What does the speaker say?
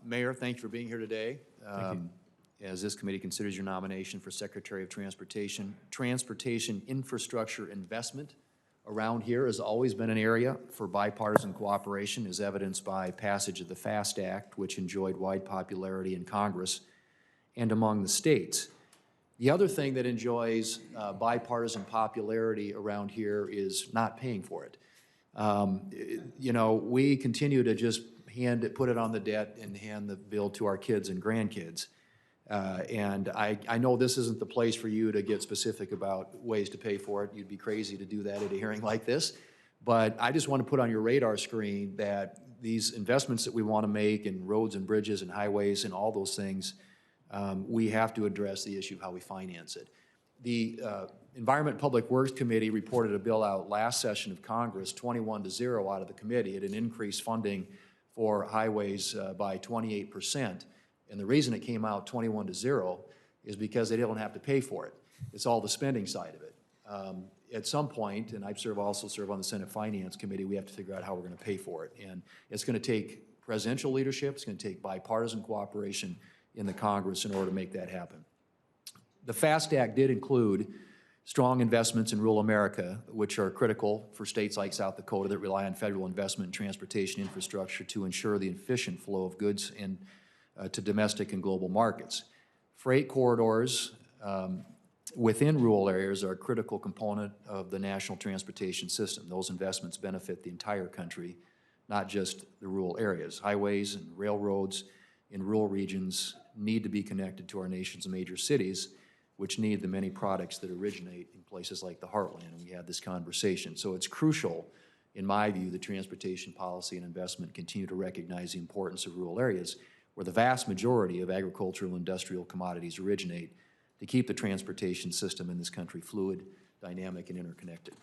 Mayor, thank you for being here today. Thank you. As this committee considers your nomination for Secretary of Transportation, transportation infrastructure investment around here has always been an area for bipartisan cooperation, as evidenced by passage of the FAST Act, which enjoyed wide popularity in Congress and among the states. The other thing that enjoys bipartisan popularity around here is not paying for it. You know, we continue to just put it on the debt and hand the bill to our kids and grandkids. And I know this isn't the place for you to get specific about ways to pay for it. You'd be crazy to do that at a hearing like this. But I just want to put on your radar screen that these investments that we want to make in roads and bridges and highways and all those things, we have to address the issue of how we finance it. The Environment and Public Works Committee reported a bill out last session of Congress, 21-0 out of the committee. It had increased funding for highways by 28%. And the reason it came out 21-0 is because they don't have to pay for it. It's all the spending side of it. At some point, and I also serve on the Senate Finance Committee, we have to figure out how we're going to pay for it. And it's going to take presidential leadership, it's going to take bipartisan cooperation in the Congress in order to make that happen. The FAST Act did include strong investments in rural America, which are critical for states like South Dakota that rely on federal investment in transportation infrastructure to ensure the efficient flow of goods and to domestic and global markets. Freight corridors within rural areas are a critical component of the national transportation system. Those investments benefit the entire country, not just the rural areas. Highways and railroads in rural regions need to be connected to our nation's major cities, which need the many products that originate in places like the heartland, and we had this conversation. So it's crucial, in my view, that transportation policy and investment continue to recognize the importance of rural areas where the vast majority of agricultural and industrial commodities originate, to keep the transportation system in this country fluid, dynamic, and interconnected.